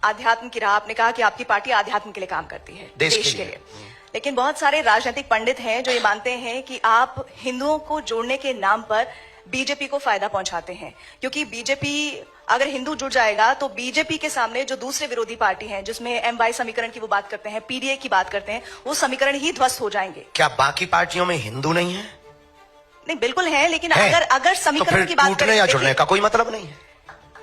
आध्यात्म की राह, आपने कहा कि आपकी पार्टी आध्यात्म के लिए काम करती है, देश के लिए। लेकिन बहुत सारे राजनीतिक पंडित हैं जो ये मानते हैं कि आप हिंदुओं को जोड़ने के नाम पर बीजेपी को फायदा पहुंचाते हैं, क्योंकि बीजेपी अगर हिंदू जुड़ जाएगा तो बीजेपी के सामने जो दूसरे विरोधी पार्टी हैं, जिसमें MY समीकरण की वो बात करते हैं, PDA की बात करते हैं, वो समीकरण ही ध्वस्त हो जाएंगे। क्या बाकी पार्टियों में हिंदू नहीं है? नहीं, बिल्कुल है, लेकिन अगर समीकरण तो की बात टूटने या जुड़ने का कोई मतलब नहीं है।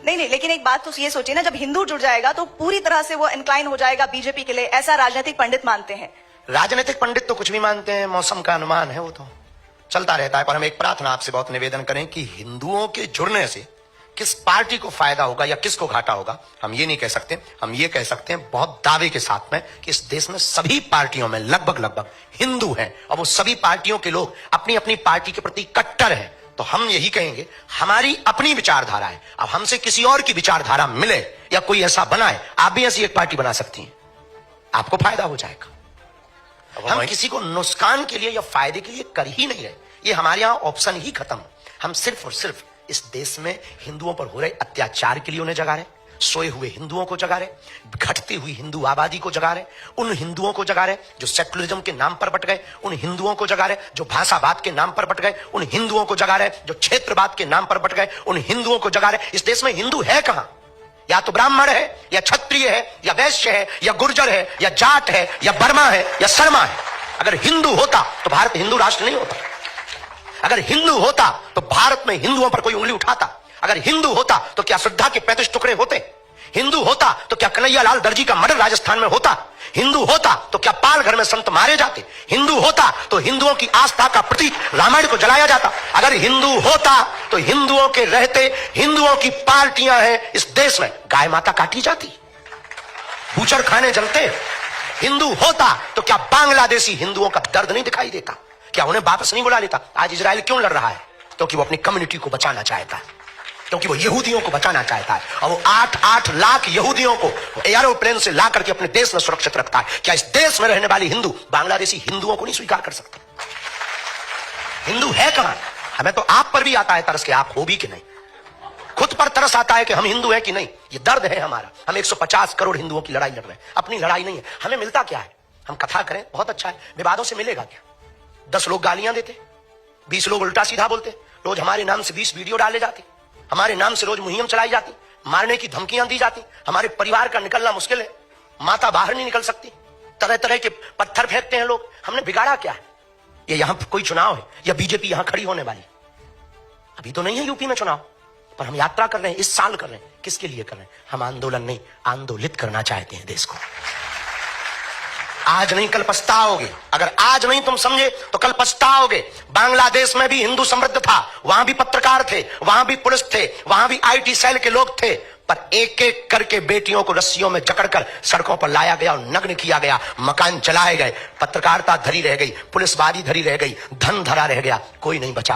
नहीं, लेकिन एक बात तो ये सोचिए ना, जब हिंदू जुड़ जाएगा तो पूरी तरह से वो इंक्लाइन हो जाएगा बीजेपी के लिए, ऐसा राजनीतिक पंडित मानते हैं। राजनीतिक पंडित तो कुछ भी मानते हैं, मौसम का अनुमान है, वो तो चलता रहता है। पर हम एक प्रार्थना आपसे बहुत निवेदन करें कि हिंदुओं के जुड़ने से किस पार्टी को फायदा होगा या किसको घाटा होगा, हम ये नहीं कह सकते। हम ये कह सकते हैं बहुत दावे के साथ में कि इस देश में सभी पार्टियों में लगभग हिंदू हैं, और वो सभी पार्टियों के लोग अपनी अपनी पार्टी के प्रति कट्टर हैं। तो हम यही कहेंगे, हमारी अपनी विचारधारा है। अब हमसे किसी और की विचारधारा मिले या कोई ऐसा बनाए, आप भी ऐसी एक पार्टी बना सकती हैं, आपको फायदा हो जाएगा। हम किसी को नुकसान के लिए या फायदे के लिए कर ही नहीं रहे, ये हमारे यहां ऑप्शन ही खत्म। हम सिर्फ और सिर्फ इस देश में हिंदुओं पर हो रहे अत्याचार के लिए उन्हें जगा रहे, सोए हुए हिंदुओं को जगा रहे, घटती हुई हिंदू आबादी को जगा रहे, उन हिंदुओं को जगा रहे जो सेकुलरिज्म के नाम पर बट गए, उन हिंदुओं को जगा रहे जो भाषावाद के नाम पर बट गए, उन हिंदुओं को जगा रहे जो क्षेत्रवाद के नाम पर बट गए, उन हिंदुओं को जगा रहे। इस देश में हिंदू है कहां? या तो ब्राह्मण है, या क्षत्रिय है, या वैश्य है, या गुर्जर है, या जाट है, या बर्मा है, या शर्मा है। अगर हिंदू होता तो भारत हिंदू राष्ट्र नहीं होता। अगर हिंदू होता तो भारत में हिंदुओं पर कोई उंगली उठाता। अगर हिंदू होता तो क्या श्रद्धा के 35 टुकड़े होते? हिंदू होता तो क्या कन्हैया लाल दर्जी का मर्डर राजस्थान में होता? हिंदू होता तो क्या पाल घर में संत मारे जाते? हिंदू होता तो हिंदुओं की आस्था का प्रतीक रामायण को जलाया जाता। अगर हिंदू होता तो हिंदुओं के रहते हिंदुओं की पार्टियां हैं इस देश में, गाय माता काटी जाती, बूचड़ खाने जलते। हिंदू होता तो क्या बांग्लादेशी हिंदुओं का दर्द नहीं दिखाई देता? क्या उन्हें वापस नहीं बुला लेता? आज इजराइल क्यों लड़ रहा है? क्योंकि वो अपनी कम्युनिटी को बचाना चाहता है, क्योंकि वो यहूदियों को बचाना चाहता है, और वो 8-8 लाख यहूदियों को एरोप्लेन से ला करके अपने देश में सुरक्षित रखता है। क्या इस देश में रहने वाले हिंदू बांग्लादेशी हिंदुओं को नहीं स्वीकार कर सकते? हिंदू है कहां? हमें तो आप पर भी आता है तरस के, आप हो भी कि नहीं। खुद पर तरस आता है कि हम हिंदू हैं कि नहीं। ये दर्द है हमारा। हम 150 करोड़ हिंदुओं की लड़ाई लड़ रहे हैं, अपनी लड़ाई नहीं है। हमें मिलता क्या है? हम कथा करें, बहुत अच्छा है, विवादों से मिलेगा क्या? 10 लोग गालियां देते, 20 लोग उल्टा सीधा बोलते, रोज हमारे नाम से 20 वीडियो डाले जाते, हमारे नाम से रोज मुहिम चलाई जाती, मारने की धमकियां दी जाती, हमारे परिवार का निकलना मुश्किल है, माता बाहर नहीं निकल सकती, तरह तरह के पत्थर फेंकते हैं लोग। हमने बिगाड़ा क्या है? ये यहां कोई चुनाव है या बीजेपी यहां खड़ी होने वाली? अभी तो नहीं है यूपी में चुनाव, पर हम यात्रा कर रहे हैं, इस साल कर रहे हैं। किसके लिए कर रहे हैं? हम आंदोलन नहीं, आंदोलित करना चाहते हैं देश को। आज नहीं कल पछताओगे। अगर आज नहीं तुम समझे तो कल पछताओगे। बांग्लादेश में भी हिंदू समृद्ध था, वहां भी पत्रकार थे, वहां भी पुलिस थे, वहां भी IT सेल के लोग थे, पर एक एक करके बेटियों को रस्सियों में जकड़कर सड़कों पर लाया गया और नग्न किया गया, मकान जलाए गए, पत्रकारिता धरी रह गई, पुलिसवादी धरी रह गई, धन धरा रह गया, कोई नहीं बचा